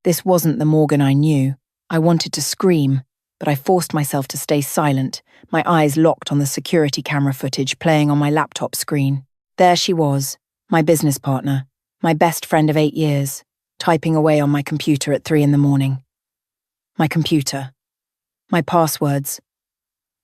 This wasn't the Morgan I knew. I wanted to scream, but I forced myself to stay silent, my eyes locked on the security camera footage playing on my laptop screen. There she was, my business partner, my best friend of 8 years, typing away on my computer at 3 a.m. My computer. My passwords.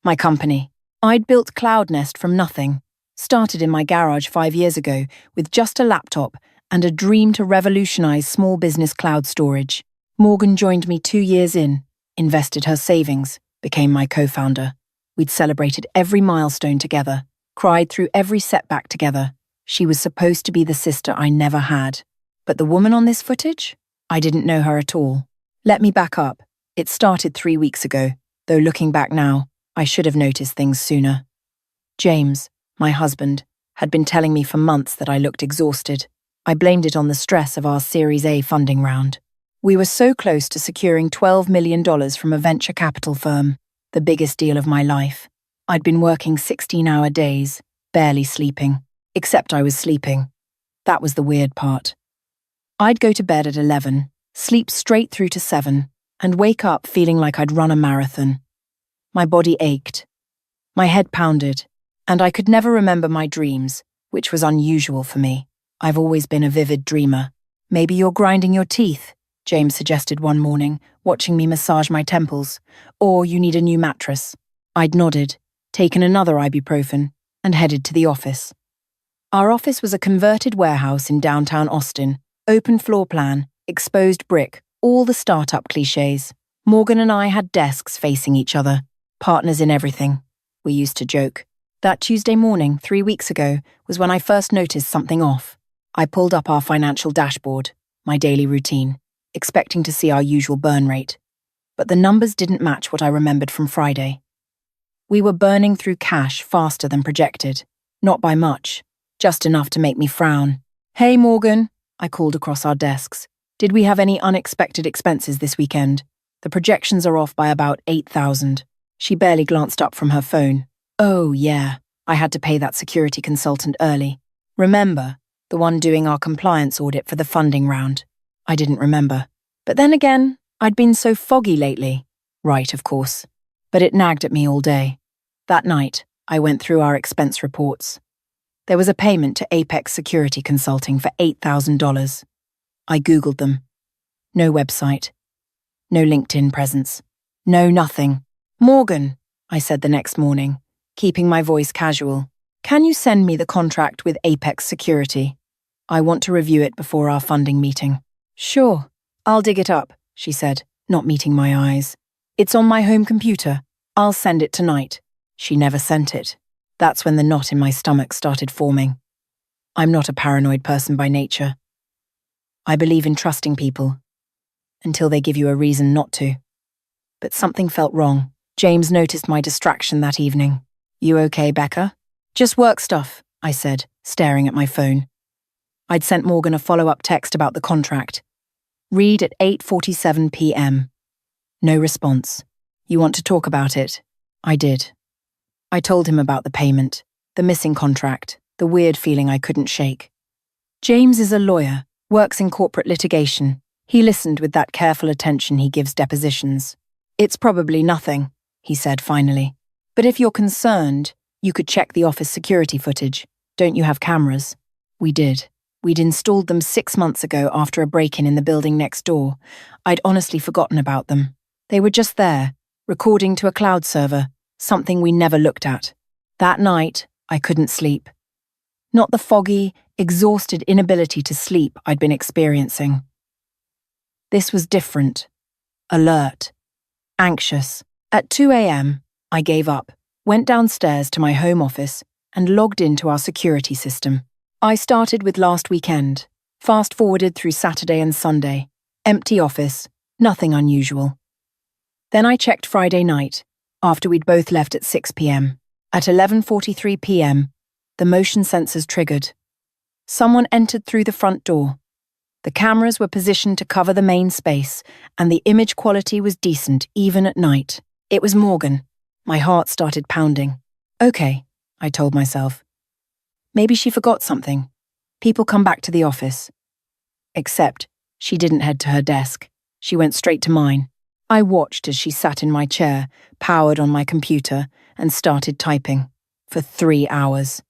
My company. I'd built Cloud Nest from nothing, started in my garage 5 years ago with just a laptop and a dream to revolutionize small business cloud storage. Morgan joined me 2 years in, invested her savings, became my co-founder. We'd celebrated every milestone together, cried through every setback together. She was supposed to be the sister I never had. But the woman on this footage? I didn't know her at all. Let me back up. It started 3 weeks ago, though looking back now, I should have noticed things sooner. James, my husband, had been telling me for months that I looked exhausted. I blamed it on the stress of our Series A funding round. We were so close to securing $12 million from a venture capital firm, the biggest deal of my life. I'd been working 16-hour days, barely sleeping. Except I was sleeping. That was the weird part. I'd go to bed at 11, sleep straight through to 7, and wake up feeling like I'd run a marathon. My body ached. My head pounded, and I could never remember my dreams, which was unusual for me. I've always been a vivid dreamer. Maybe you're grinding your teeth, James suggested one morning, watching me massage my temples. Or you need a new mattress. I'd nodded, taken another ibuprofen, and headed to the office. Our office was a converted warehouse in downtown Austin, open floor plan, exposed brick, all the startup cliches. Morgan and I had desks facing each other, partners in everything. We used to joke. That Tuesday morning, 3 weeks ago, was when I first noticed something off. I pulled up our financial dashboard, my daily routine, expecting to see our usual burn rate. But the numbers didn't match what I remembered from Friday. We were burning through cash faster than projected, not by much, just enough to make me frown. Hey, Morgan, I called across our desks. Did we have any unexpected expenses this weekend? The projections are off by about $8,000. She barely glanced up from her phone. Oh, yeah, I had to pay that security consultant early. Remember? The one doing our compliance audit for the funding round. I didn't remember. But then again, I'd been so foggy lately. Right, of course. But it nagged at me all day. That night, I went through our expense reports. There was a payment to Apex Security Consulting for $8,000. I Googled them. No website. No LinkedIn presence. No nothing. Morgan, I said the next morning, keeping my voice casual. Can you send me the contract with Apex Security? I want to review it before our funding meeting. Sure, I'll dig it up, she said, not meeting my eyes. It's on my home computer. I'll send it tonight. She never sent it. That's when the knot in my stomach started forming. I'm not a paranoid person by nature. I believe in trusting people, until they give you a reason not to. But something felt wrong. James noticed my distraction that evening. You okay, Becca? Just work stuff, I said, staring at my phone. I'd sent Morgan a follow-up text about the contract. Read at 8:47 p.m. No response. You want to talk about it? I did. I told him about the payment, the missing contract, the weird feeling I couldn't shake. James is a lawyer, works in corporate litigation. He listened with that careful attention he gives depositions. It's probably nothing, he said finally. But if you're concerned, you could check the office security footage. Don't you have cameras? We did. We'd installed them 6 months ago after a break-in in the building next door. I'd honestly forgotten about them. They were just there, recording to a cloud server, something we never looked at. That night, I couldn't sleep. Not the foggy, exhausted inability to sleep I'd been experiencing. This was different. Alert. Anxious. At 2 a.m., I gave up, went downstairs to my home office, and logged into our security system. I started with last weekend, fast-forwarded through Saturday and Sunday. Empty office, nothing unusual. Then I checked Friday night, after we'd both left at 6 p.m. At 11:43 p.m., the motion sensors triggered. Someone entered through the front door. The cameras were positioned to cover the main space, and the image quality was decent even at night. It was Morgan. My heart started pounding. Okay, I told myself. Maybe she forgot something. People come back to the office. Except, she didn't head to her desk. She went straight to mine. I watched as she sat in my chair, powered on my computer, and started typing. For 3 hours.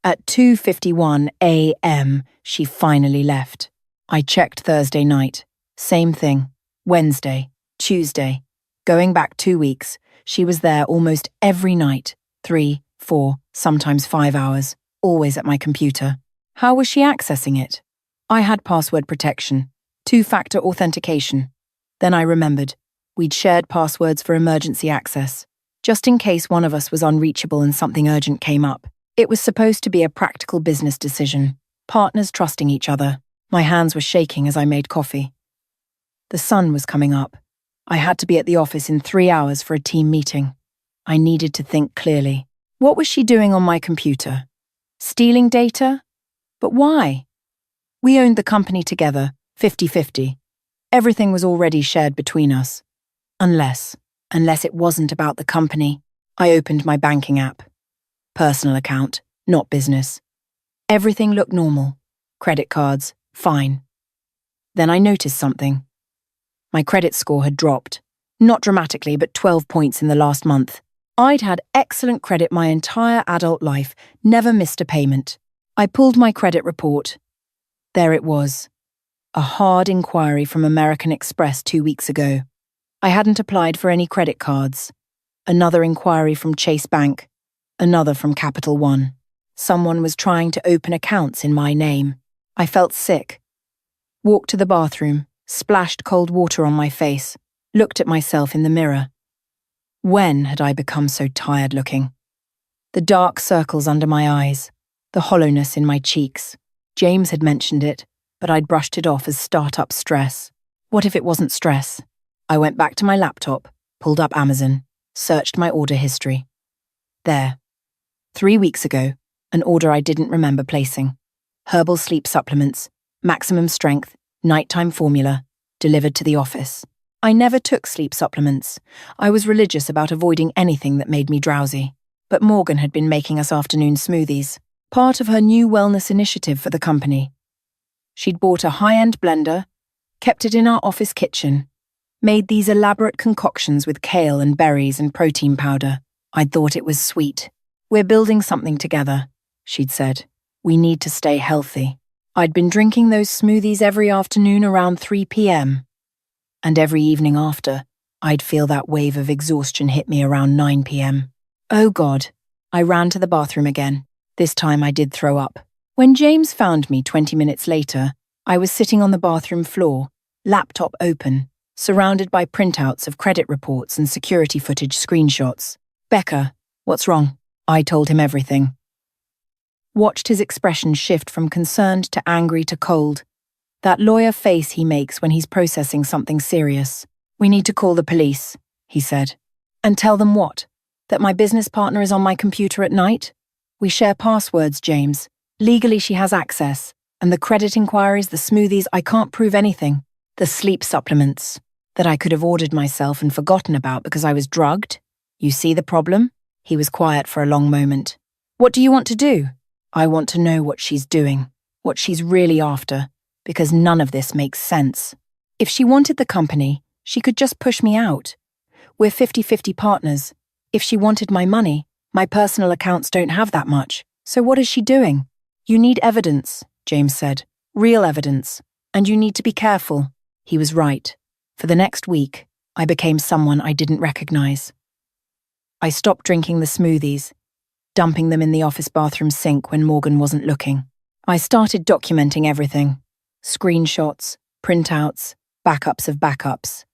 At 2:51 a.m., she finally left. I checked Thursday night. Same thing. Wednesday, Tuesday. Going back 2 weeks, she was there almost every night. 3, 4, sometimes 5 hours, always at my computer. How was she accessing it? I had password protection, 2-factor authentication. Then I remembered. We'd shared passwords for emergency access, just in case one of us was unreachable and something urgent came up. It was supposed to be a practical business decision, partners trusting each other. My hands were shaking as I made coffee. The sun was coming up. I had to be at the office in 3 hours for a team meeting. I needed to think clearly. What was she doing on my computer? Stealing data? But why? We owned the company together, 50-50. Everything was already shared between us. Unless it wasn't about the company. I opened my banking app. Personal account, not business. Everything looked normal. Credit cards, fine. Then I noticed something. My credit score had dropped. Not dramatically, but 12 points in the last month. I'd had excellent credit my entire adult life, never missed a payment. I pulled my credit report. There it was. A hard inquiry from American Express 2 weeks ago. I hadn't applied for any credit cards. Another inquiry from Chase Bank. Another from Capital One. Someone was trying to open accounts in my name. I felt sick. Walked to the bathroom, splashed cold water on my face, looked at myself in the mirror. When had I become so tired looking? The dark circles under my eyes, the hollowness in my cheeks. James had mentioned it, but I'd brushed it off as startup stress. What if it wasn't stress? I went back to my laptop, pulled up Amazon, searched my order history. There. 3 weeks ago, an order I didn't remember placing. Herbal sleep supplements, maximum strength, nighttime formula, delivered to the office. I never took sleep supplements. I was religious about avoiding anything that made me drowsy. But Morgan had been making us afternoon smoothies, part of her new wellness initiative for the company. She'd bought a high-end blender, kept it in our office kitchen, made these elaborate concoctions with kale and berries and protein powder. I'd thought it was sweet. We're building something together, she'd said. We need to stay healthy. I'd been drinking those smoothies every afternoon around 3 p.m. And every evening after, I'd feel that wave of exhaustion hit me around 9 p.m. Oh God, I ran to the bathroom again. This time I did throw up. When James found me 20 minutes later, I was sitting on the bathroom floor, laptop open, surrounded by printouts of credit reports and security footage screenshots. Becca, what's wrong? I told him everything. Watched his expression shift from concerned to angry to cold. That lawyer face he makes when he's processing something serious. We need to call the police, he said. And tell them what? That my business partner is on my computer at night? We share passwords, James. Legally she has access. And the credit inquiries, the smoothies, I can't prove anything. The sleep supplements that I could have ordered myself and forgotten about because I was drugged. You see the problem? He was quiet for a long moment. What do you want to do? I want to know what she's doing, what she's really after, because none of this makes sense. If she wanted the company, she could just push me out. We're 50-50 partners. If she wanted my money, my personal accounts don't have that much. So what is she doing? You need evidence, James said. Real evidence. And you need to be careful. He was right. For the next week, I became someone I didn't recognize. I stopped drinking the smoothies, dumping them in the office bathroom sink when Morgan wasn't looking. I started documenting everything. Screenshots, printouts, backups of backups.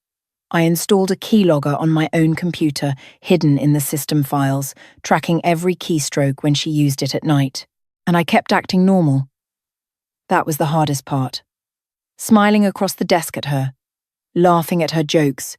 I installed a keylogger on my own computer, hidden in the system files, tracking every keystroke when she used it at night. And I kept acting normal. That was the hardest part. Smiling across the desk at her, laughing at her jokes,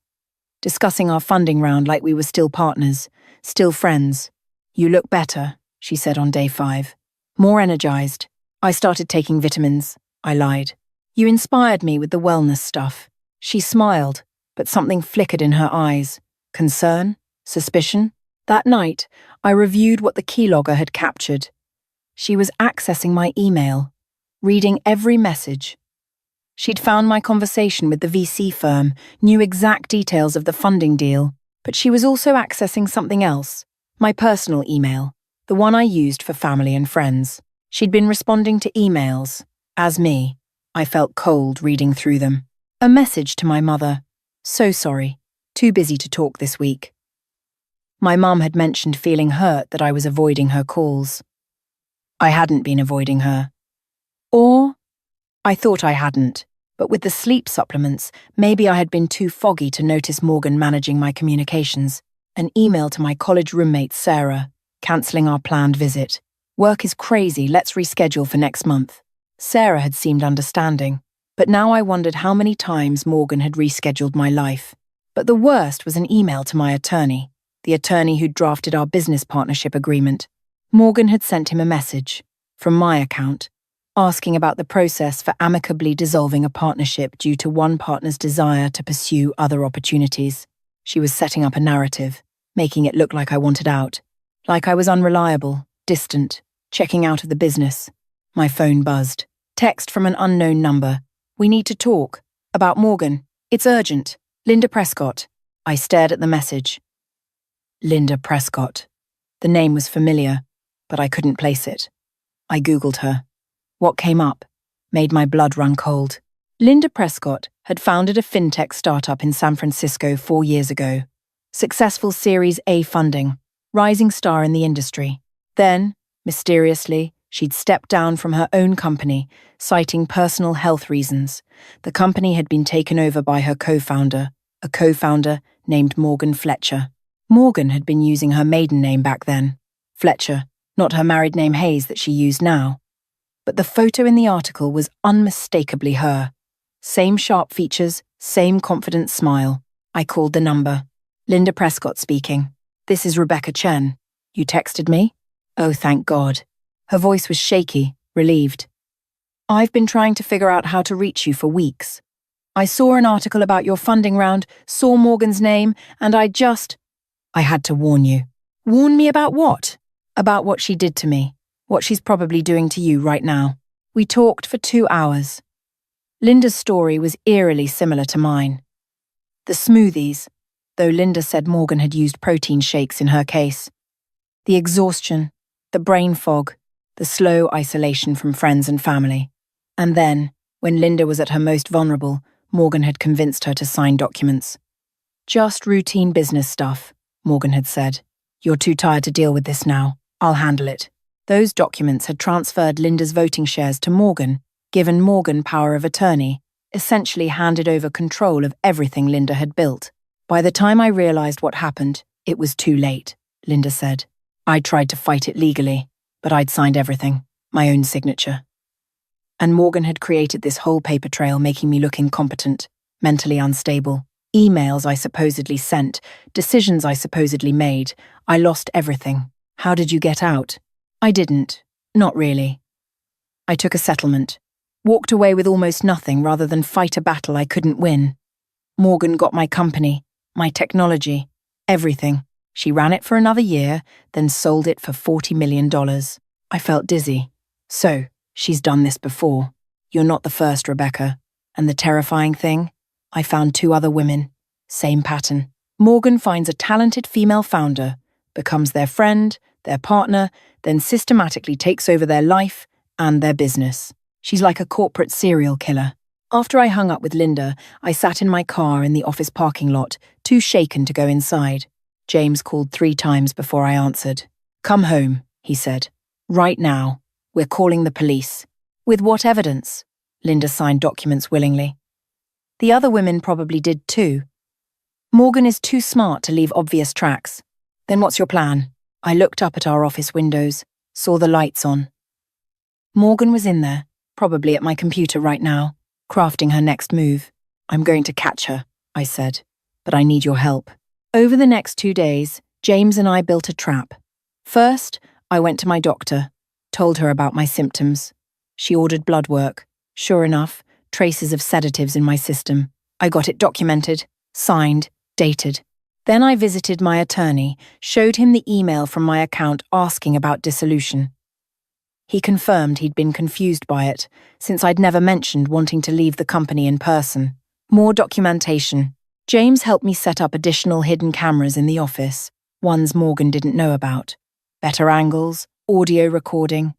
discussing our funding round like we were still partners, still friends. You look better, she said on day 5. More energized. I started taking vitamins. I lied. You inspired me with the wellness stuff. She smiled, but something flickered in her eyes. Concern? Suspicion? That night, I reviewed what the keylogger had captured. She was accessing my email, reading every message. She'd found my conversation with the VC firm, knew exact details of the funding deal, but she was also accessing something else, my personal email, the one I used for family and friends. She'd been responding to emails. As me, I felt cold reading through them. A message to my mother. So sorry. Too busy to talk this week. My mum had mentioned feeling hurt that I was avoiding her calls. I hadn't been avoiding her. Or, I thought I hadn't, but with the sleep supplements, maybe I had been too foggy to notice Morgan managing my communications. An email to my college roommate Sarah, cancelling our planned visit. Work is crazy, let's reschedule for next month. Sarah had seemed understanding, but now I wondered how many times Morgan had rescheduled my life. But the worst was an email to my attorney, the attorney who'd drafted our business partnership agreement. Morgan had sent him a message, from my account, asking about the process for amicably dissolving a partnership due to one partner's desire to pursue other opportunities. She was setting up a narrative, making it look like I wanted out, like I was unreliable, distant, checking out of the business. My phone buzzed. Text from an unknown number. We need to talk. About Morgan. It's urgent. Linda Prescott. I stared at the message. Linda Prescott. The name was familiar, but I couldn't place it. I Googled her. What came up made my blood run cold. Linda Prescott had founded a fintech startup in San Francisco 4 years ago. Successful Series A funding, rising star in the industry. Then, mysteriously, she'd stepped down from her own company, citing personal health reasons. The company had been taken over by her co-founder, a co-founder named Morgan Fletcher. Morgan had been using her maiden name back then, Fletcher, not her married name Hayes that she used now. But the photo in the article was unmistakably her. Same sharp features, same confident smile. I called the number. Linda Prescott speaking. This is Rebecca Chen. You texted me? Oh, thank God. Her voice was shaky, relieved. I've been trying to figure out how to reach you for weeks. I saw an article about your funding round, saw Morgan's name, and I had to warn you. Warn me about what? About what she did to me, what she's probably doing to you right now. We talked for 2 hours. Linda's story was eerily similar to mine. The smoothies, though Linda said Morgan had used protein shakes in her case. The exhaustion, the brain fog, the slow isolation from friends and family. And then, when Linda was at her most vulnerable, Morgan had convinced her to sign documents. Just routine business stuff, Morgan had said. You're too tired to deal with this now. I'll handle it. Those documents had transferred Linda's voting shares to Morgan, given Morgan power of attorney, essentially handed over control of everything Linda had built. By the time I realized what happened, it was too late, Linda said. I tried to fight it legally, but I'd signed everything, my own signature. And Morgan had created this whole paper trail making me look incompetent, mentally unstable. Emails I supposedly sent, decisions I supposedly made. I lost everything. How did you get out? I didn't. Not really. I took a settlement. Walked away with almost nothing rather than fight a battle I couldn't win. Morgan got my company, my technology, everything. She ran it for another year, then sold it for $40 million. I felt dizzy. So, she's done this before. You're not the first, Rebecca. And the terrifying thing? I found 2 other women. Same pattern. Morgan finds a talented female founder, becomes their friend, their partner, then systematically takes over their life and their business. She's like a corporate serial killer. After I hung up with Linda, I sat in my car in the office parking lot, too shaken to go inside. James called 3 times before I answered. Come home, he said. Right now. We're calling the police. With what evidence? Linda signed documents willingly. The other women probably did too. Morgan is too smart to leave obvious tracks. Then what's your plan? I looked up at our office windows, saw the lights on. Morgan was in there, probably at my computer right now, crafting her next move. I'm going to catch her, I said, but I need your help. Over the next 2 days, James and I built a trap. First, I went to my doctor, told her about my symptoms. She ordered blood work. Sure enough, traces of sedatives in my system. I got it documented, signed, dated. Then I visited my attorney, showed him the email from my account asking about dissolution. He confirmed he'd been confused by it, since I'd never mentioned wanting to leave the company in person. More documentation. James helped me set up additional hidden cameras in the office, ones Morgan didn't know about. Better angles, audio recording.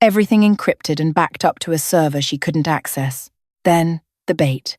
Everything encrypted and backed up to a server she couldn't access. Then, the bait.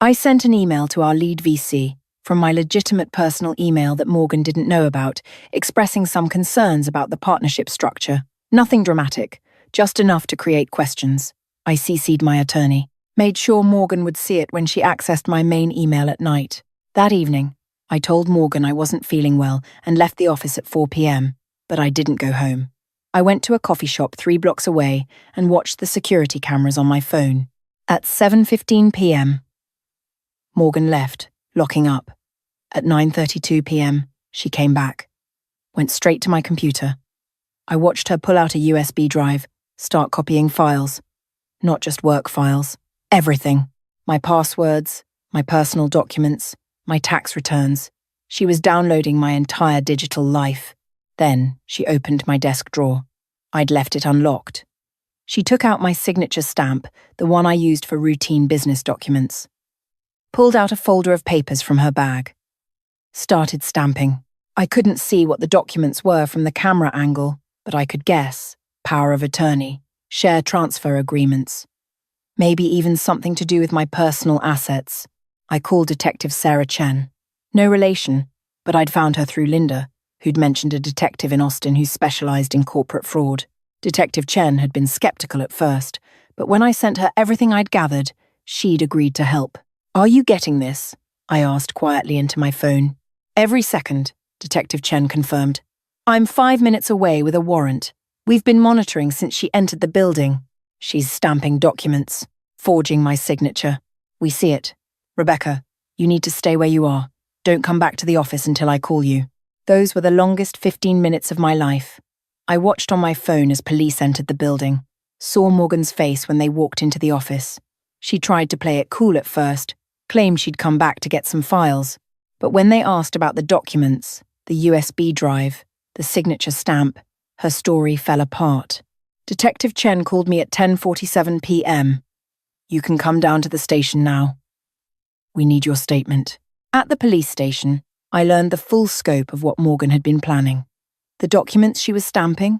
I sent an email to our lead VC, from my legitimate personal email that Morgan didn't know about, expressing some concerns about the partnership structure. Nothing dramatic, just enough to create questions. I CC'd my attorney, made sure Morgan would see it when she accessed my main email at night. That evening, I told Morgan I wasn't feeling well and left the office at 4 p.m, but I didn't go home. I went to a coffee shop 3 blocks away and watched the security cameras on my phone. At 7:15 p.m, Morgan left, locking up. At 9:32 p.m, she came back. Went straight to my computer. I watched her pull out a USB drive, start copying files. Not just work files. Everything. My passwords, my personal documents, my tax returns. She was downloading my entire digital life. Then she opened my desk drawer. I'd left it unlocked. She took out my signature stamp, the one I used for routine business documents. Pulled out a folder of papers from her bag. Started stamping. I couldn't see what the documents were from the camera angle, but I could guess. Power of attorney, share transfer agreements. Maybe even something to do with my personal assets. I called Detective Sarah Chen. No relation, but I'd found her through Linda, who'd mentioned a detective in Austin who specialized in corporate fraud. Detective Chen had been skeptical at first, but when I sent her everything I'd gathered, she'd agreed to help. "Are you getting this?" I asked quietly into my phone. "Every second," Detective Chen confirmed. "I'm 5 minutes away with a warrant. We've been monitoring since she entered the building." She's stamping documents, forging my signature. "We see it. Rebecca, you need to stay where you are. Don't come back to the office until I call you." Those were the longest 15 minutes of my life. I watched on my phone as police entered the building, saw Morgan's face when they walked into the office. She tried to play it cool at first, claimed she'd come back to get some files. But when they asked about the documents, the USB drive, the signature stamp, her story fell apart. Detective Chen called me at 10:47 p.m. "You can come down to the station now. We need your statement." At the police station, I learned the full scope of what Morgan had been planning. The documents she was stamping,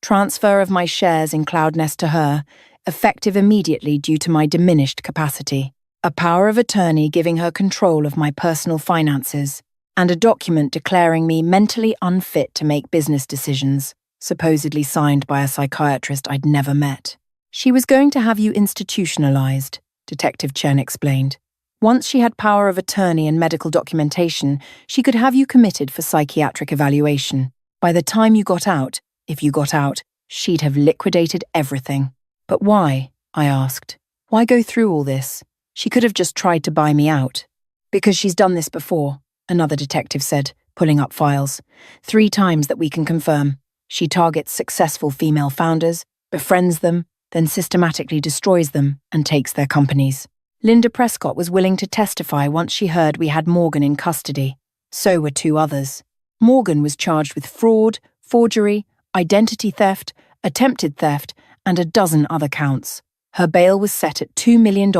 transfer of my shares in CloudNest to her, effective immediately due to my diminished capacity, a power of attorney giving her control of my personal finances, and a document declaring me mentally unfit to make business decisions, supposedly signed by a psychiatrist I'd never met. "She was going to have you institutionalized," Detective Chen explained. "Once she had power of attorney and medical documentation, she could have you committed for psychiatric evaluation. By the time you got out, if you got out, she'd have liquidated everything." "But why?" I asked. "Why go through all this? She could have just tried to buy me out." "Because she's done this before," another detective said, pulling up files. 3 times that we can confirm. She targets successful female founders, befriends them, then systematically destroys them and takes their companies. Linda Prescott was willing to testify once she heard we had Morgan in custody. So were 2 others. Morgan was charged with fraud, forgery, identity theft, attempted theft, and a dozen other counts. Her bail was set at $2 million.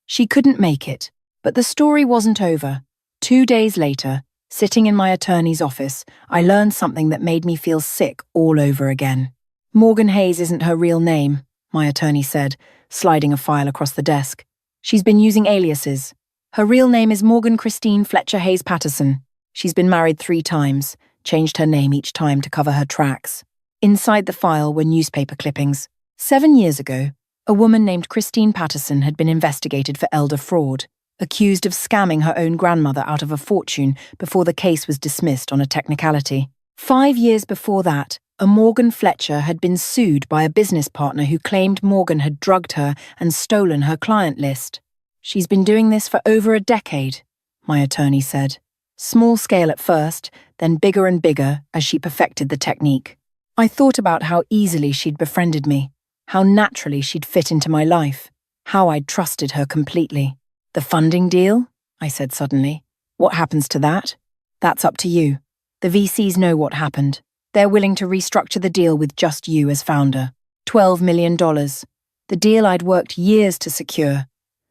She couldn't make it. But the story wasn't over. 2 days later, sitting in my attorney's office, I learned something that made me feel sick all over again. "Morgan Hayes isn't her real name," my attorney said, sliding a file across the desk. "She's been using aliases. Her real name is Morgan Christine Fletcher Hayes Patterson. She's been married 3 times, changed her name each time to cover her tracks." Inside the file were newspaper clippings. 7 years ago, a woman named Christine Patterson had been investigated for elder fraud, accused of scamming her own grandmother out of a fortune before the case was dismissed on a technicality. 5 years before that, a Morgan Fletcher had been sued by a business partner who claimed Morgan had drugged her and stolen her client list. "She's been doing this for over a decade," my attorney said. "Small scale at first, then bigger and bigger as she perfected the technique." I thought about how easily she'd befriended me, how naturally she'd fit into my life, how I'd trusted her completely. "The funding deal?" I said suddenly. "What happens to that?" "That's up to you. The VCs know what happened. They're willing to restructure the deal with just you as founder." $12 million. The deal I'd worked years to secure.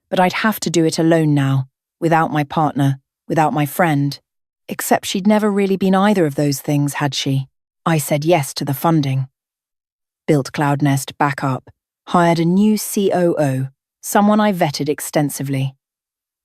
But I'd have to do it alone now, without my partner, without my friend. Except she'd never really been either of those things, had she? I said yes to the funding. Built CloudNest back up, hired a new COO, someone I vetted extensively.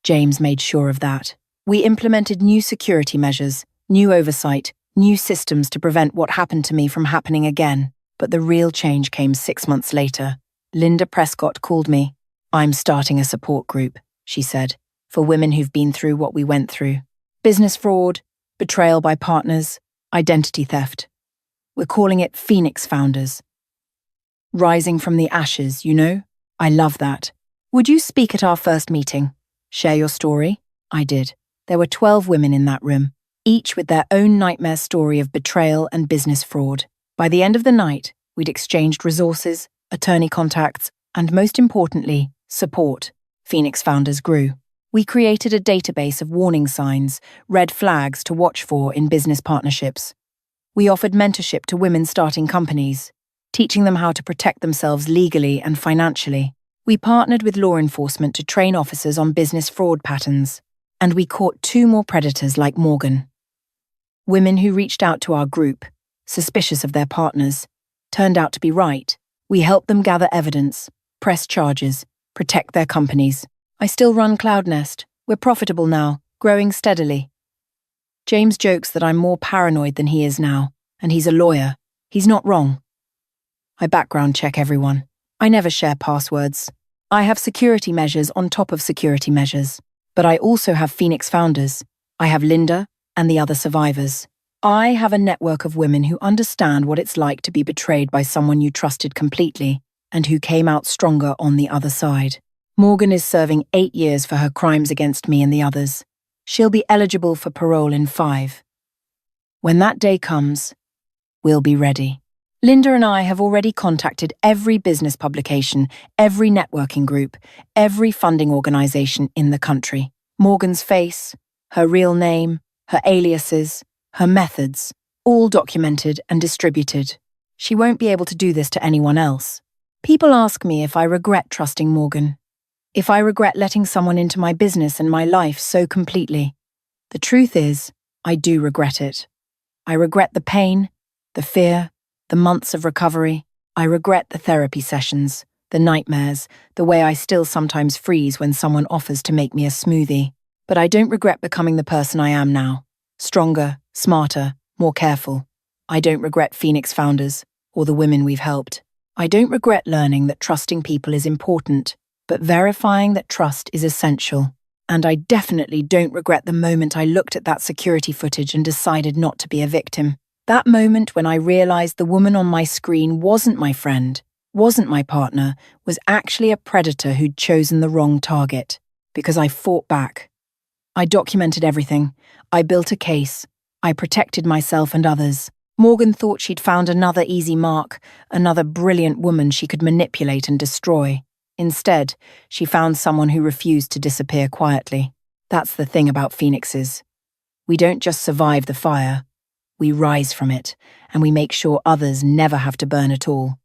James made sure of that. We implemented new security measures, new oversight, new systems to prevent what happened to me from happening again. But the real change came 6 months later. Linda Prescott called me. "I'm starting a support group," she said, "for women who've been through what we went through. Business fraud, betrayal by partners, identity theft. We're calling it Phoenix Founders. Rising from the ashes, you know? I love that. Would you speak at our first meeting? Share your story?" I did. There were 12 women in that room, each with their own nightmare story of betrayal and business fraud. By the end of the night, we'd exchanged resources, attorney contacts, and most importantly, support. Phoenix Founders grew. We created a database of warning signs, red flags to watch for in business partnerships. We offered mentorship to women starting companies, teaching them how to protect themselves legally and financially. We partnered with law enforcement to train officers on business fraud patterns, and we caught 2 more predators like Morgan. Women who reached out to our group, suspicious of their partners, turned out to be right. We helped them gather evidence, press charges, protect their companies. I still run CloudNest. We're profitable now, growing steadily. James jokes that I'm more paranoid than he is now, and he's a lawyer. He's not wrong. I background check everyone. I never share passwords. I have security measures on top of security measures. But I also have Phoenix Founders. I have Linda and the other survivors. I have a network of women who understand what it's like to be betrayed by someone you trusted completely and who came out stronger on the other side. Morgan is serving 8 years for her crimes against me and the others. She'll be eligible for parole in 5. When that day comes, we'll be ready. Linda and I have already contacted every business publication, every networking group, every funding organization in the country. Morgan's face, her real name, her aliases, her methods, all documented and distributed. She won't be able to do this to anyone else. People ask me if I regret trusting Morgan, if I regret letting someone into my business and my life so completely. The truth is, I do regret it. I regret the pain, the fear, the months of recovery. I regret the therapy sessions, the nightmares, the way I still sometimes freeze when someone offers to make me a smoothie. But I don't regret becoming the person I am now. Stronger, smarter, more careful. I don't regret Phoenix Founders or the women we've helped. I don't regret learning that trusting people is important, but verifying that trust is essential. And I definitely don't regret the moment I looked at that security footage and decided not to be a victim. That moment when I realized the woman on my screen wasn't my friend, wasn't my partner, was actually a predator who'd chosen the wrong target. Because I fought back. I documented everything. I built a case. I protected myself and others. Morgan thought she'd found another easy mark, another brilliant woman she could manipulate and destroy. Instead, she found someone who refused to disappear quietly. That's the thing about phoenixes. We don't just survive the fire. We rise from it, and we make sure others never have to burn at all.